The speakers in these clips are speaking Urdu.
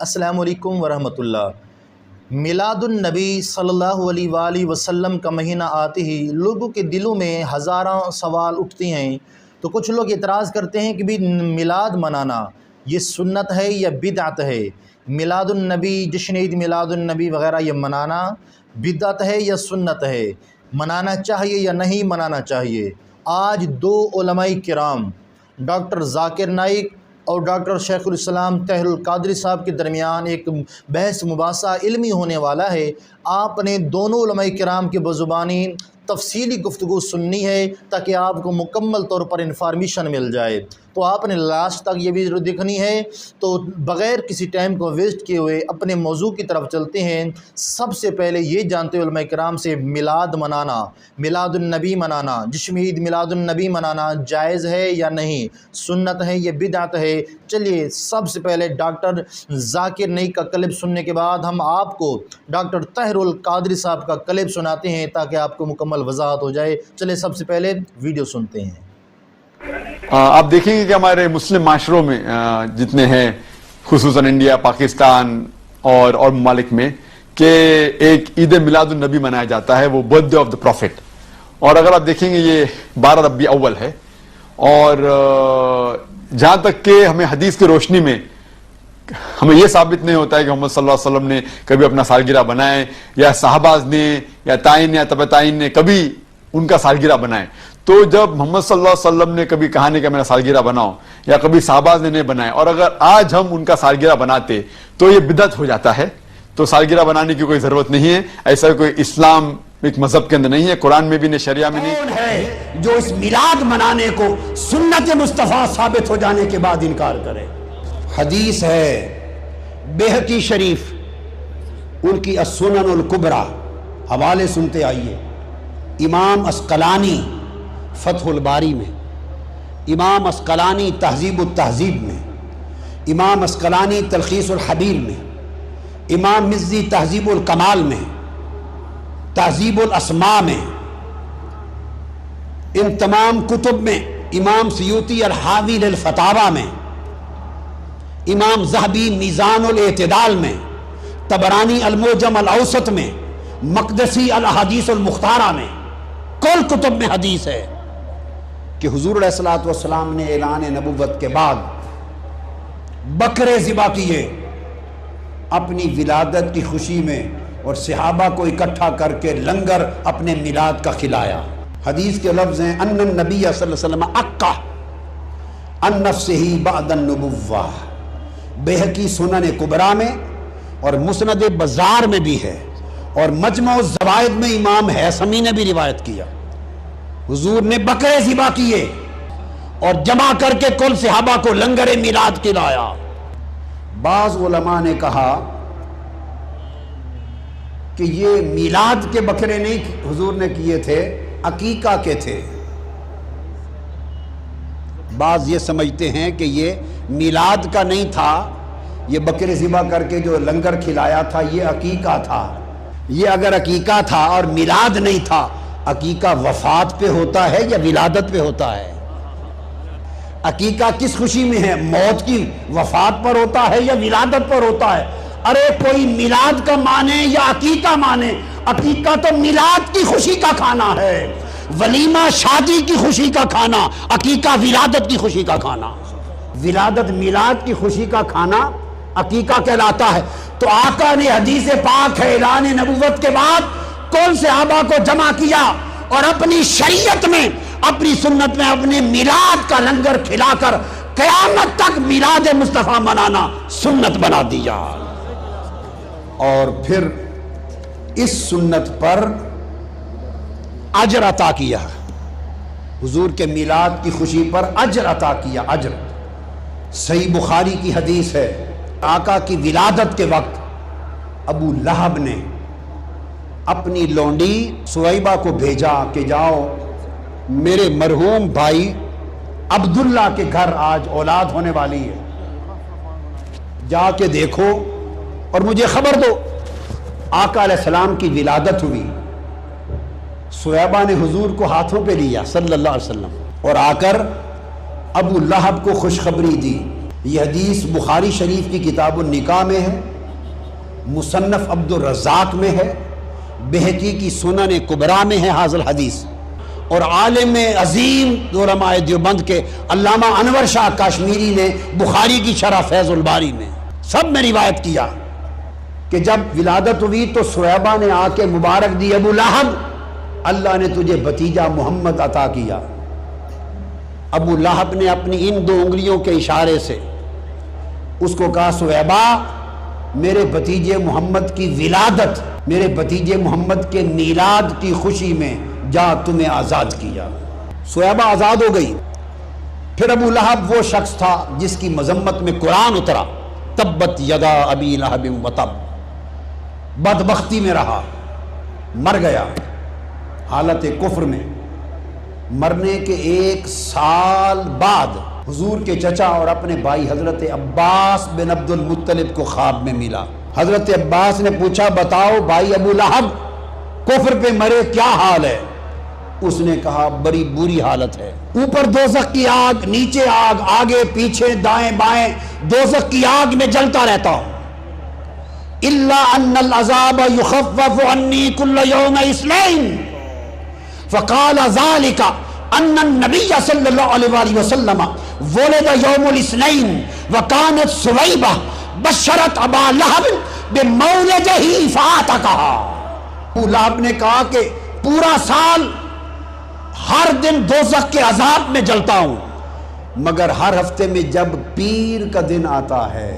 السلام علیکم ورحمۃ اللہ۔ میلاد النبی صلی اللہ علیہ وآلہ وسلم کا مہینہ آتے ہی لوگوں کے دلوں میں ہزاروں سوال اٹھتے ہیں، تو کچھ لوگ اعتراض کرتے ہیں کہ بھی میلاد منانا یہ سنت ہے یا بدعت ہے؟ میلاد النبی، جشن عید میلاد النبی وغیرہ یہ منانا بدعت ہے یا سنت ہے؟ منانا چاہیے یا نہیں منانا چاہیے؟ آج دو علماء کرام ڈاکٹر ذاکر نائک اور ڈاکٹر شیخ الاسلام طاہر القادری صاحب کے درمیان ایک بحث مباحثہ علمی ہونے والا ہے۔ آپ نے دونوں علماء کرام کے بزبانی تفصیلی گفتگو سننی ہے تاکہ آپ کو مکمل طور پر انفارمیشن مل جائے، تو آپ نے لاسٹ تک یہ بھی دیکھنی ہے۔ تو بغیر کسی ٹائم کو ویسٹ کیے ہوئے اپنے موضوع کی طرف چلتے ہیں۔ سب سے پہلے یہ جانتے ہیں علماء کرام سے، میلاد منانا، میلاد النبی منانا، جشن عید میلاد النبی منانا جائز ہے یا نہیں، سنت ہے یا بدعت ہے؟ چلیے سب سے پہلے ڈاکٹر ذاکر نائک کا کلپ سننے کے بعد ہم آپ کو ڈاکٹر طاہر القادری صاحب کا کلپ سناتے ہیں تاکہ آپ کو مکمل وضاحت ہو جائے۔ چلے سب سے پہلے ویڈیو سنتے ہیں۔ آپ دیکھیں گے کہ ہمارے مسلم معاشروں میں جتنے ہیں، خصوصاً انڈیا، پاکستان اور ممالک میں، کہ ایک عید میلاد النبی منایا جاتا ہے، وہ birthday of the prophet. اور اگر آپ دیکھیں گے یہ 12 ربیع اول ہے، اور جہاں تک کہ ہمیں حدیث کی روشنی میں ہمیں یہ ثابت نہیں ہوتا ہے کہ محمد صلی اللہ علیہ وسلم نے کبھی اپنا سالگرہ بنائے، یا صحابہ نے یا تائین یا تبع تائین نے کبھی ان کا سالگرہ بنائے۔ تو جب محمد صلی اللہ علیہ وسلم نے کبھی کہا نہیں کہ میرا سالگرہ بناؤ، یا کبھی صحابہ نے نہیں بنائے، اور اگر آج ہم ان کا سالگرہ بناتے تو یہ بدعت ہو جاتا ہے۔ تو سالگرہ بنانے کی کوئی ضرورت نہیں ہے، ایسا کوئی اسلام ایک مذہب کے اندر نہیں ہے، قرآن میں بھی نہیں، شریعہ میں نہیں۔ کون ہے جو اس میلاد منانے کو سنت مصطفیٰ ثابت ہو جانے کے بعد انکار کرے؟ حدیث ہے بیہقی شریف، ان کی السنن الکبریٰ، حوالے سنتے آئیے۔ امام عسقلانی فتح الباری میں، امام عسقلانی تہذیب التہذیب میں، امام عسقلانی تلخیص الحبیر میں، امام مزی تہذیب الکمال میں، تہذیب الاسماء میں، ان تمام کتب میں، امام سیوطی الحاوی للفتاوی میں، امام ذہبی میزان الاعتدال میں، طبرانی المعجم الاوسط میں، مقدسی الاحادیث المختارہ میں، کل کتب میں حدیث ہے کہ حضور علیہ الصلوۃ والسلام نے اعلان نبوت کے بعد بکرے ذبح کیے اپنی ولادت کی خوشی میں، اور صحابہ کو اکٹھا کر کے لنگر اپنے میلاد کا کھلایا۔ حدیث کے لفظ ہیں ان النبی صلی اللہ علیہ وسلم اقا عن نفسہ بعد النبوہ۔ بیہقی سنن کبریٰ میں اور مسند بزار میں بھی ہے، اور مجمع الزوائد میں امام حیثمی نے بھی روایت کیا، حضور نے بکرے ذبح کیے اور جمع کر کے کل صحابہ کو لنگر میلاد کھلایا۔ بعض علماء نے کہا کہ یہ میلاد کے بکرے نہیں حضور نے کیے تھے، عقیقہ کے تھے۔ بعض یہ سمجھتے ہیں کہ یہ میلاد کا نہیں تھا، یہ بکرے ذبح کر کے جو لنگر کھلایا تھا یہ عقیقہ تھا۔ یہ اگر عقیقہ تھا اور میلاد نہیں تھا، عقیقہ وفات پہ ہوتا ہے یا ولادت پہ ہوتا ہے؟ عقیقہ کس خوشی میں ہے؟ موت کی، وفات پر ہوتا ہے یا ولادت پر ہوتا ہے؟ ارے کوئی میلاد کا مانے یا عقیقہ مانے، عقیقہ تو میلاد کی خوشی کا کھانا ہے، ولیمہ شادی کی خوشی کا کھانا، عقیقہ ولادت کی خوشی کا کھانا۔ ولادت میلاد کی خوشی کا کھانا عقیقہ کہلاتا ہے۔ تو آقا نے حدیث پاک ہے اعلان نبوت کے بعد کون صحابہ کو جمع کیا اور اپنی شریعت میں، اپنی سنت میں اپنے میلاد کا لنگر کھلا کر قیامت تک میلاد مصطفیٰ منانا سنت بنا دیا، اور پھر اس سنت پر اجر عطا کیا، حضور کے میلاد کی خوشی پر اجر عطا کیا، اجر۔ صحیح بخاری کی حدیث ہے، آقا کی ولادت کے وقت ابو لہب نے اپنی لونڈی سویبہ کو بھیجا کہ جاؤ میرے مرحوم بھائی عبداللہ کے گھر آج اولاد ہونے والی ہے، جا کے دیکھو اور مجھے خبر دو۔ آقا علیہ السلام کی ولادت ہوئی، سویبہ نے حضور کو ہاتھوں پہ لیا صلی اللہ علیہ وسلم، اور آ کر ابو لہب کو خوشخبری دی یہ حدیث بخاری شریف کی کتاب النکاح میں ہے، مصنف عبد الرزاق میں ہے، بہقی کی سنن کبریٰ میں ہے حاضر حدیث، اور عالم عظیم علماء دیوبند کے علامہ انور شاہ کاشمیری نے بخاری کی شرح فیض الباری میں سب میں روایت کیا کہ جب ولادت ہوئی تو صہیبہ نے آ کے مبارک دی، ابو لہب اللہ نے تجھے بھتیجا محمد عطا کیا۔ ابو لہب نے اپنی ان 2 انگلیوں کے اشارے سے اس کو کہا، صہیبہ میرے بھتیجے محمد کی ولادت، میرے بھتیجے محمد کے میلاد کی خوشی میں جا تمہیں آزاد کیا۔ صہیبہ آزاد ہو گئی۔ پھر ابو لہب وہ شخص تھا جس کی مذمت میں قرآن اترا، تبت یدا ابی لہب وتب، بدبختی میں رہا، مر گیا حالت کفر میں۔ مرنے کے 1 سال بعد حضور کے چچا اور اپنے بھائی حضرت عباس بن عبد المطلب کو خواب میں ملا۔ حضرت عباس نے پوچھا، بتاؤ بھائی ابو لہب کفر پہ مرے، کیا حال ہے؟ اس نے کہا، بڑی بری حالت ہے، اوپر دوزخ کی آگ، نیچے آگ، آگے پیچھے دائیں بائیں دوزخ کی آگ میں جلتا رہتا ہوں۔ الا ان العذاب يخفف عني كل يوم اثنين فقال ذلك ان النبي صلى الله عليه وسلم ولد يوم الاثنين وكانت صهيبة بشرت ابا لہب بمولده فاتقها۔ ابو لہب نے کہا کہ پورا سال ہر دن دوزخ کے عذاب میں جلتا ہوں، مگر ہر ہفتے میں جب پیر کا دن آتا ہے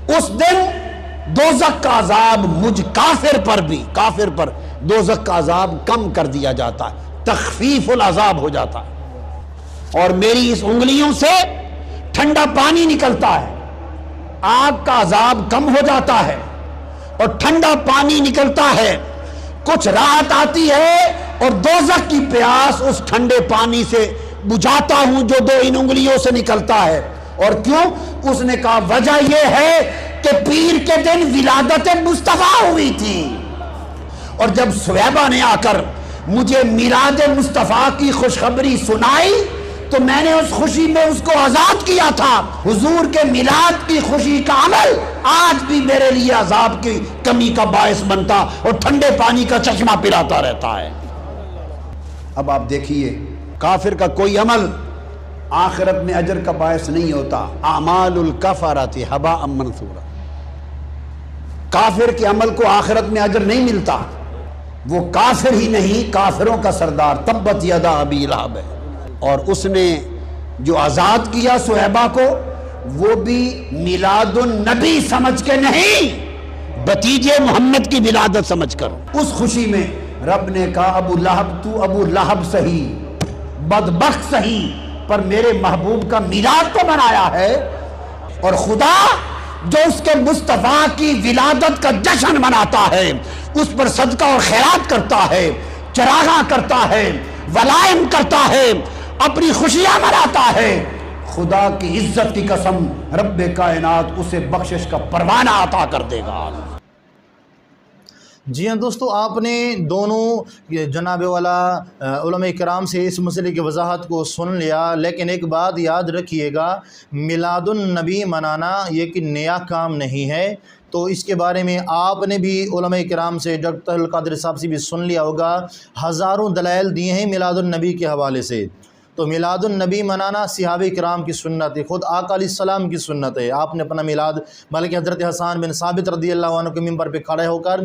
اس دن دوزخ کا عذاب مجھ کافر پر بھی، کافر پر دوزخ کا عذاب کم کر دیا جاتا ہے، تخفیف العذاب ہو جاتا ہے، اور میری اس انگلیوں سے ٹھنڈا پانی نکلتا ہے، آگ کا عذاب کم ہو جاتا ہے اور ٹھنڈا پانی نکلتا ہے، کچھ راحت آتی ہے، اور دوزخ کی پیاس اس ٹھنڈے پانی سے بجھاتا ہوں جو 2 ان انگلیوں سے نکلتا ہے۔ اور کیوں؟ اس نے کہا وجہ یہ ہے کہ پیر کے دن ولادت مصطفیٰ ہوئی تھی، اور جب صہیبہ نے آ کر مجھے میلاد مصطفیٰ کی خوشخبری سنائی تو میں نے اس خوشی میں اس کو آزاد کیا تھا۔ حضور کے میلاد کی خوشی کا عمل آج بھی میرے لیے عذاب کی کمی کا باعث بنتا اور ٹھنڈے پانی کا چشمہ پلاتا رہتا ہے۔ اب آپ دیکھیے، کافر کا کوئی عمل آخرت میں اجر کا باعث نہیں ہوتا۔ اعمال الکفرۃ ھباء منثورا، کافر کے عمل کو آخرت میں اجر نہیں ملتا، وہ کافر ہی نہیں، کافروں کا سردار تبت یدا ابی لہب ہے۔ اور اس نے جو آزاد کیا صہیبہ کو، وہ بھی میلاد النبی سمجھ کے نہیں، بھتیجے محمد کی ولادت سمجھ کر۔ اس خوشی میں رب نے کہا، ابو لہب تو ابو لہب سہی، بدبخت سہی، پر میرے محبوب کا میلاد تو منایا ہے، اور خدا جو اس کے مصطفیٰ کی ولادت کا جشن مناتا ہے اس پر صدقہ اور خیرات کرتا ہے، چراغاں کرتا ہے، ولائم کرتا ہے، اپنی خوشیاں مناتا ہے، خدا کی عزت کی قسم رب کائنات اسے بخشش کا پروانہ عطا کر دے گا۔ جی ہاں دوستو، آپ نے دونوں جناب والا علماء کرام سے اس مسئلے کی وضاحت کو سن لیا، لیکن ایک بات یاد رکھیے گا، میلاد النبی منانا یہ کہ نیا کام نہیں ہے، تو اس کے بارے میں آپ نے بھی علماء کرام سے، ڈاکٹر القادری صاحب سے بھی سن لیا ہوگا، ہزاروں دلائل دیے ہیں میلاد النبی کے حوالے سے۔ تو میلاد النبی منانا صحابہ کرام کی سنت ہے، خود آقا علیہ السلام کی سنت ہے۔ آپ نے اپنا میلاد، بلکہ حضرت حسان بن ثابت رضی اللہ عنہ کے ممبر پہ کھڑے ہو کر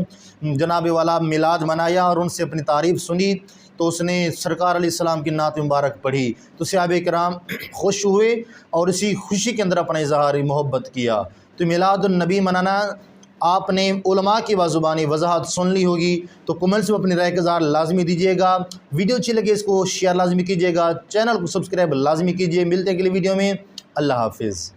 جناب والا میلاد منایا اور ان سے اپنی تعریف سنی، تو اس نے سرکار علیہ السلام کی نعت مبارک پڑھی، تو صحابہ کرام خوش ہوئے اور اسی خوشی کے اندر اپنا اظہار محبت کیا۔ تو میلاد النبی منانا آپ نے علماء کی زبانی وضاحت سن لی ہوگی، تو کمنٹس میں اپنی رائے کا اظہار لازمی دیجیے گا، ویڈیو اچھی لگے اس کو شیئر لازمی کیجیے گا، چینل کو سبسکرائب لازمی کیجیے۔ ملتے ہیں اگلی ویڈیو میں، اللہ حافظ۔